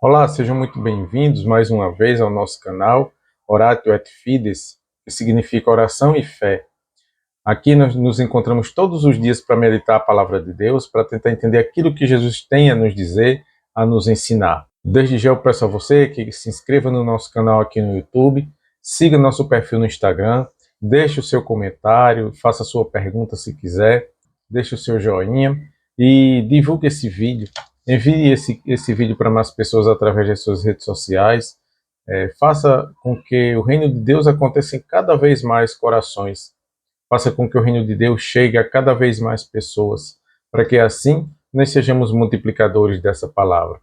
Olá, sejam muito bem-vindos mais uma vez ao nosso canal Oratio et Fides, que significa oração e fé. Aqui nós nos encontramos todos os dias para meditar a palavra de Deus, para tentar entender aquilo que Jesus tem a nos dizer, a nos ensinar. Desde já eu peço a você que se inscreva no nosso canal aqui no YouTube, siga nosso perfil no Instagram, deixe o seu comentário, faça a sua pergunta se quiser, deixe o seu joinha e divulgue esse vídeo. Envie esse vídeo para mais pessoas através das suas redes sociais. Faça com que o reino de Deus aconteça em cada vez mais corações. Faça com que o reino de Deus chegue a cada vez mais pessoas, para que assim nós sejamos multiplicadores dessa palavra.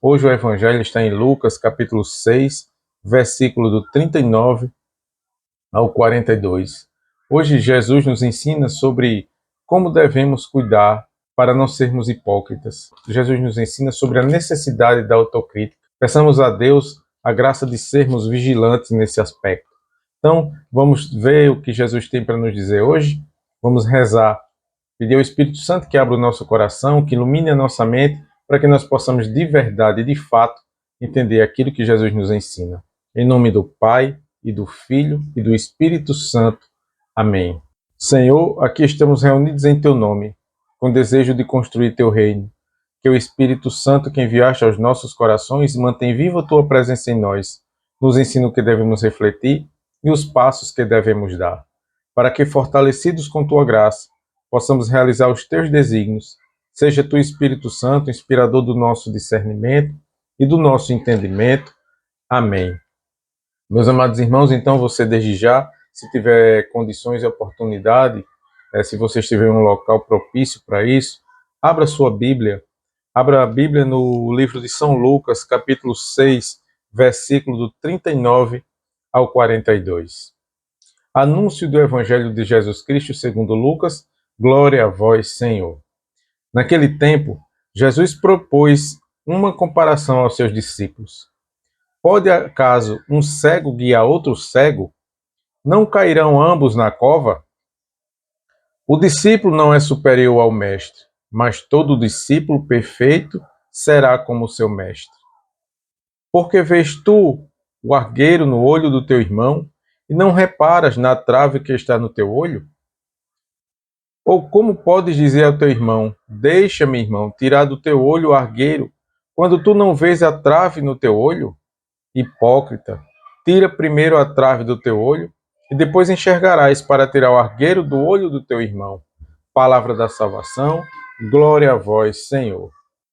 Hoje o Evangelho está em Lucas, capítulo 6, versículo do 39 ao 42. Hoje Jesus nos ensina sobre como devemos cuidar para não sermos hipócritas. Jesus nos ensina sobre a necessidade da autocrítica. Peçamos a Deus a graça de sermos vigilantes nesse aspecto. Então, vamos ver o que Jesus tem para nos dizer hoje. Vamos rezar. Pedir ao Espírito Santo que abra o nosso coração, que ilumine a nossa mente, para que nós possamos de verdade e de fato entender aquilo que Jesus nos ensina. Em nome do Pai, e do Filho, e do Espírito Santo. Amém. Senhor, aqui estamos reunidos em Teu nome, com desejo de construir Teu reino. Que o Espírito Santo que enviaste aos nossos corações mantém viva a Tua presença em nós, nos ensina o que devemos refletir e os passos que devemos dar, para que, fortalecidos com Tua graça, possamos realizar os Teus desígnios. Seja Tu, Espírito Santo, inspirador do nosso discernimento e do nosso entendimento. Amém. Meus amados irmãos, então você desde já, se tiver condições e oportunidade, se você estiver em um local propício para isso, abra sua Bíblia. Abra a Bíblia no livro de São Lucas, capítulo 6, versículo do 39 ao 42. Anúncio do Evangelho de Jesus Cristo segundo Lucas, glória a vós, Senhor. Naquele tempo, Jesus propôs uma comparação aos seus discípulos. Pode acaso um cego guiar outro cego? Não cairão ambos na cova? O discípulo não é superior ao mestre, mas todo discípulo perfeito será como seu mestre. Porque vês tu o argueiro no olho do teu irmão e não reparas na trave que está no teu olho? Ou como podes dizer ao teu irmão, deixa-me, irmão, tirar do teu olho o argueiro, quando tu não vês a trave no teu olho? Hipócrita, tira primeiro a trave do teu olho, e depois enxergarás para tirar o argueiro do olho do teu irmão. Palavra da salvação, glória a vós, Senhor.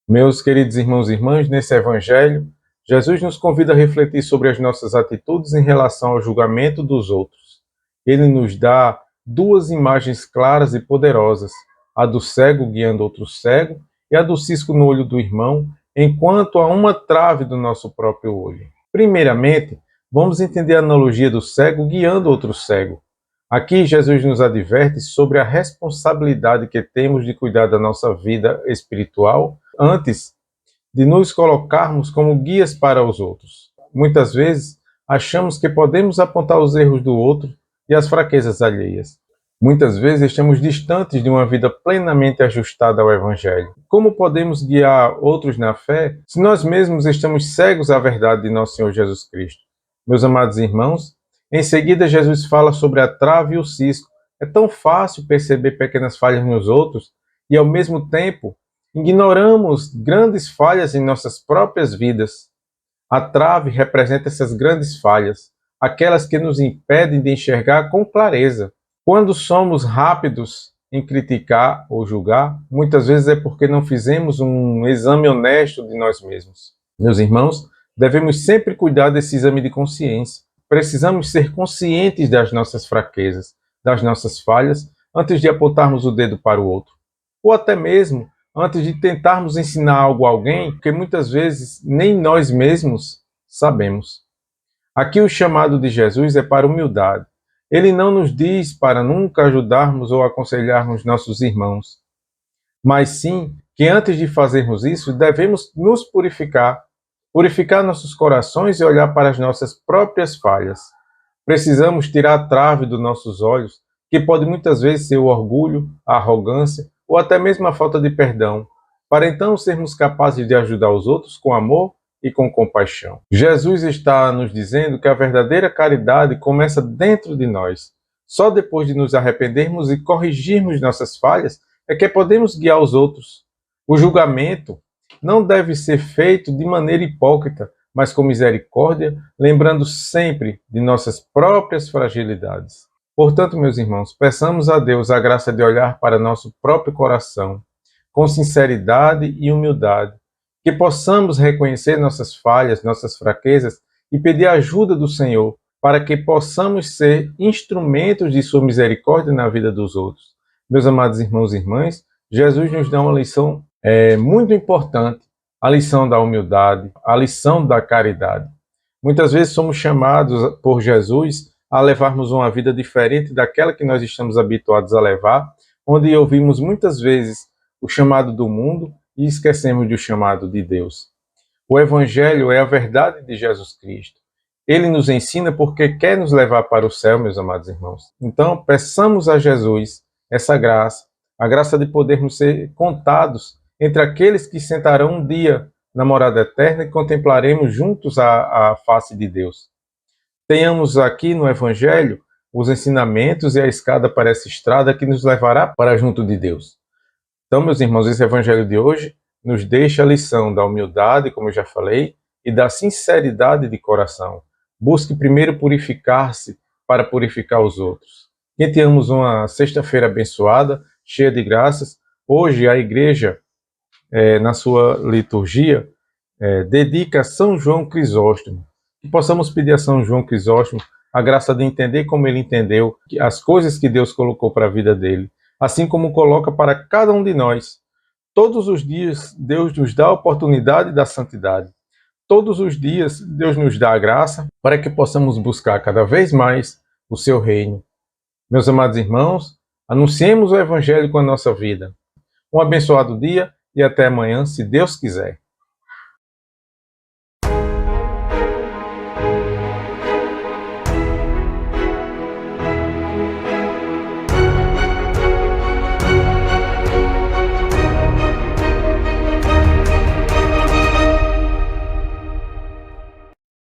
Meus queridos irmãos e irmãs, nesse Evangelho, Jesus nos convida a refletir sobre as nossas atitudes em relação ao julgamento dos outros. Ele nos dá duas imagens claras e poderosas, a do cego guiando outro cego e a do cisco no olho do irmão, enquanto há uma trave do nosso próprio olho. Primeiramente, vamos entender a analogia do cego guiando outro cego. Aqui Jesus nos adverte sobre a responsabilidade que temos de cuidar da nossa vida espiritual antes de nos colocarmos como guias para os outros. Muitas vezes, achamos que podemos apontar os erros do outro e as fraquezas alheias. Muitas vezes estamos distantes de uma vida plenamente ajustada ao Evangelho. Como podemos guiar outros na fé se nós mesmos estamos cegos à verdade de nosso Senhor Jesus Cristo? Meus amados irmãos, em seguida Jesus fala sobre a trave e o cisco. É tão fácil perceber pequenas falhas nos outros e, ao mesmo tempo, ignoramos grandes falhas em nossas próprias vidas. A trave representa essas grandes falhas, aquelas que nos impedem de enxergar com clareza. Quando somos rápidos em criticar ou julgar, muitas vezes é porque não fizemos um exame honesto de nós mesmos. Meus irmãos, devemos sempre cuidar desse exame de consciência. Precisamos ser conscientes das nossas fraquezas, das nossas falhas, antes de apontarmos o dedo para o outro. Ou até mesmo antes de tentarmos ensinar algo a alguém, porque muitas vezes nem nós mesmos sabemos. Aqui o chamado de Jesus é para a humildade. Ele não nos diz para nunca ajudarmos ou aconselharmos nossos irmãos, mas sim que antes de fazermos isso, devemos nos purificar nossos corações e olhar para as nossas próprias falhas. Precisamos tirar a trave dos nossos olhos, que pode muitas vezes ser o orgulho, a arrogância ou até mesmo a falta de perdão, para então sermos capazes de ajudar os outros com amor e com compaixão. Jesus está nos dizendo que a verdadeira caridade começa dentro de nós. Só depois de nos arrependermos e corrigirmos nossas falhas é que podemos guiar os outros. O julgamento não deve ser feito de maneira hipócrita, mas com misericórdia, lembrando sempre de nossas próprias fragilidades. Portanto, meus irmãos, peçamos a Deus a graça de olhar para nosso próprio coração, com sinceridade e humildade, que possamos reconhecer nossas falhas, nossas fraquezas e pedir a ajuda do Senhor para que possamos ser instrumentos de sua misericórdia na vida dos outros. Meus amados irmãos e irmãs, Jesus nos dá uma lição muito importante, a lição da humildade, a lição da caridade. Muitas vezes somos chamados por Jesus a levarmos uma vida diferente daquela que nós estamos habituados a levar, onde ouvimos muitas vezes o chamado do mundo e esquecemos do chamado de Deus. O Evangelho é a verdade de Jesus Cristo. Ele nos ensina porque quer nos levar para o céu, meus amados irmãos. Então, peçamos a Jesus essa graça, a graça de podermos ser contados entre aqueles que sentarão um dia na morada eterna e contemplaremos juntos a face de Deus. Tenhamos aqui no Evangelho os ensinamentos e a escada para essa estrada que nos levará para junto de Deus. Então, meus irmãos, esse Evangelho de hoje nos deixa a lição da humildade, como eu já falei, e da sinceridade de coração. Busque primeiro purificar-se para purificar os outros. Que tenhamos uma sexta-feira abençoada, cheia de graças. Hoje a igreja, na sua liturgia, dedica a São João Crisóstomo. Que possamos pedir a São João Crisóstomo a graça de entender como ele entendeu as coisas que Deus colocou para a vida dele, assim como coloca para cada um de nós. Todos os dias Deus nos dá a oportunidade da santidade. Todos os dias Deus nos dá a graça para que possamos buscar cada vez mais o seu reino. Meus amados irmãos, anunciemos o Evangelho com a nossa vida. Um abençoado dia e até amanhã, se Deus quiser.